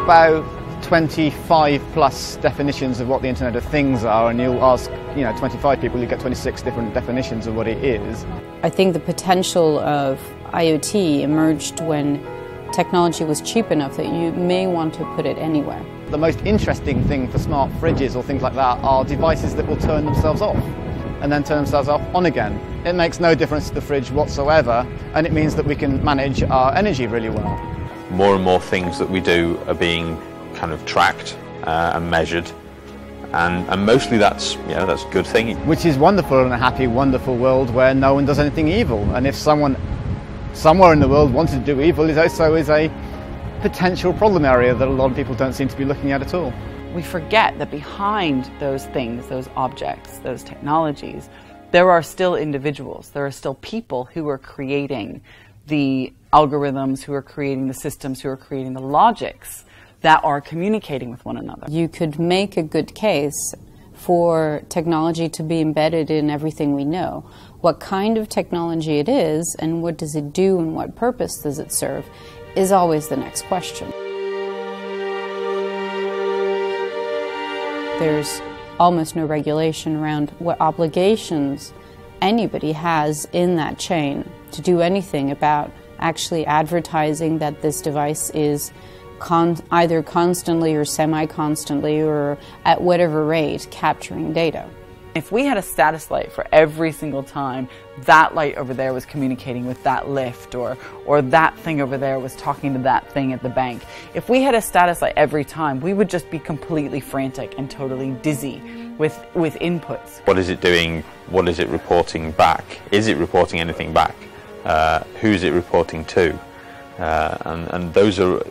about 25 plus definitions of what the Internet of Things are, and you'll ask 25 people, you get 26 different definitions of what it is. I think the potential of IoT emerged when technology was cheap enough that you may want to put it anywhere. The most interesting thing for smart fridges or things like that are devices that will turn themselves off and then turn themselves off on again. It makes no difference to the fridge whatsoever, and it means that we can manage our energy really well. More and more things that we do are being kind of tracked and measured, and mostly that's a good thing. Which is wonderful in a happy, wonderful world where no one does anything evil, and if someone somewhere in the world wanted to do evil, it also is a potential problem area that a lot of people don't seem to be looking at at all. We forget that behind those things, those objects, those technologies, there are still individuals, there are still people who are creating the algorithms, who are creating the systems, who are creating the logics that are communicating with one another. You could make a good case for technology to be embedded in everything we know. What kind of technology it is, and what does it do, and what purpose does it serve, is always the next question. There's almost no regulation around what obligations anybody has in that chain to do anything about actually advertising that this device is either constantly or semi-constantly or at whatever rate capturing data. If we had a status light for every single time that light over there was communicating with that lift, or that thing over there was talking to that thing at the bank, if we had a status light every time, we would just be completely frantic and totally dizzy with inputs. What is it doing? What is it reporting back? Is it reporting anything back? Who's it reporting to? And those are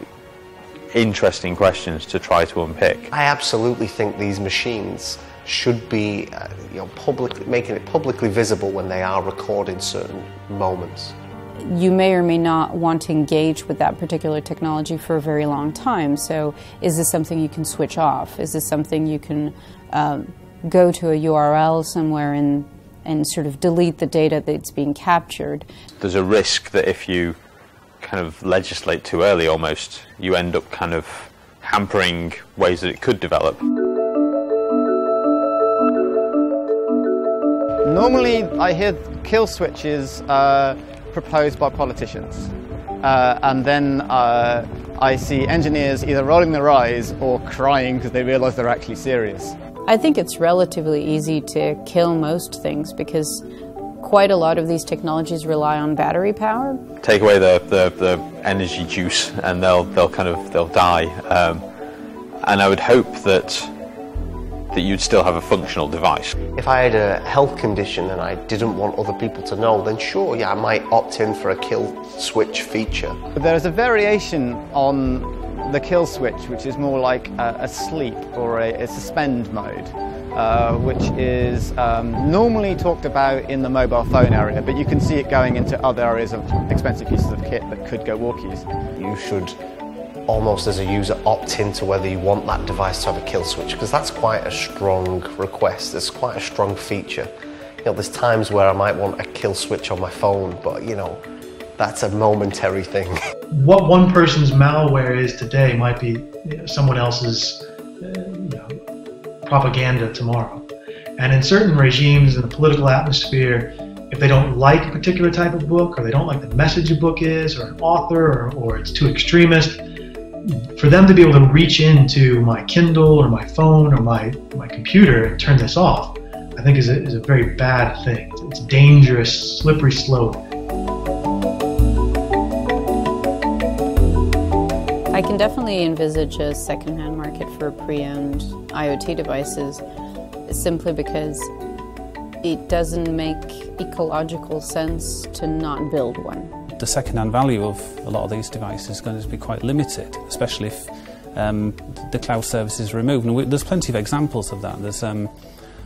interesting questions to try to unpick. I absolutely think these machines should be making it publicly visible when they are recording certain moments. You may or may not want to engage with that particular technology for a very long time, so is this something you can switch off? Is this something you can go to a URL somewhere and sort of delete the data that's being captured? There's a risk that if you kind of legislate too early almost, you end up kind of hampering ways that it could develop. Normally I hear kill switches proposed by politicians, and then I see engineers either rolling their eyes or crying because they realise they're actually serious. I think it's relatively easy to kill most things because quite a lot of these technologies rely on battery power. Take away the energy juice and they'll die. And I would hope that you'd still have a functional device. If I had a health condition and I didn't want other people to know, then sure, yeah, I might opt in for a kill switch feature. There's a variation on the kill switch, which is more like a sleep or a suspend mode, which is normally talked about in the mobile phone area, but you can see it going into other areas of expensive pieces of kit that could go walkies. You should almost as a user opt into whether you want that device to have a kill switch, because that's quite a strong request, it's quite a strong feature. There's times where I might want a kill switch on my phone, but that's a momentary thing. What one person's malware is today might be someone else's propaganda tomorrow. And in certain regimes in the political atmosphere, if they don't like a particular type of book, or they don't like the message a book is, or an author, or it's too extremist, for them to be able to reach into my Kindle or my phone or my computer and turn this off, I think is a very bad thing. It's a dangerous, slippery slope. I can definitely envisage a second-hand market for pre-owned IoT devices simply because it doesn't make ecological sense to not build one. The second-hand value of a lot of these devices is going to be quite limited, especially if the cloud service is removed. And there's plenty of examples of that. There's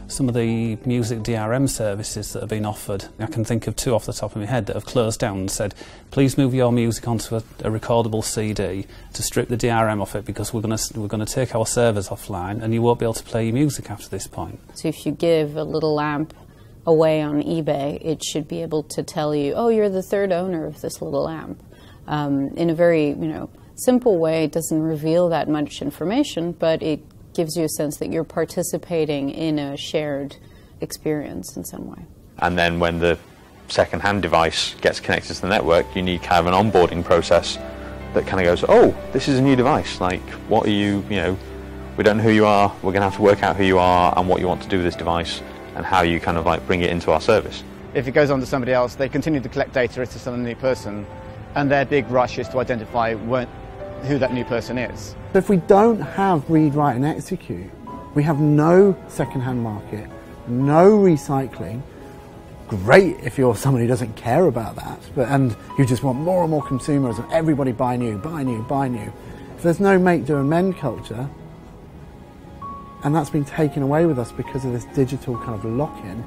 some of the music DRM services that have been offered. I can think of two off the top of my head that have closed down and said, please move your music onto a recordable CD to strip the DRM off it, because we're going to take our servers offline and you won't be able to play your music after this point. So if you give a little lamp away on eBay, it should be able to tell you, oh, you're the third owner of this little lamp, in a very, simple way. It doesn't reveal that much information, but it gives you a sense that you're participating in a shared experience in some way. And then when the second-hand device gets connected to the network, you need kind of an onboarding process that kind of goes, oh, this is a new device, like, what are you, we don't know who you are, we're going to have to work out who you are and what you want to do with this device and how you kind of like bring it into our service. If it goes on to somebody else, they continue to collect data as to some new person, and their big rush is to identify who that new person is. If we don't have read, write and execute, we have no second-hand market, no recycling. Great if you're somebody who doesn't care about that, and you just want more and more consumers and everybody buy new, buy new, buy new. If there's no make, do and mend culture, and that's been taken away with us because of this digital kind of lock-in,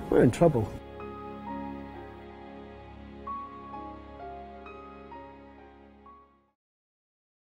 we're in trouble.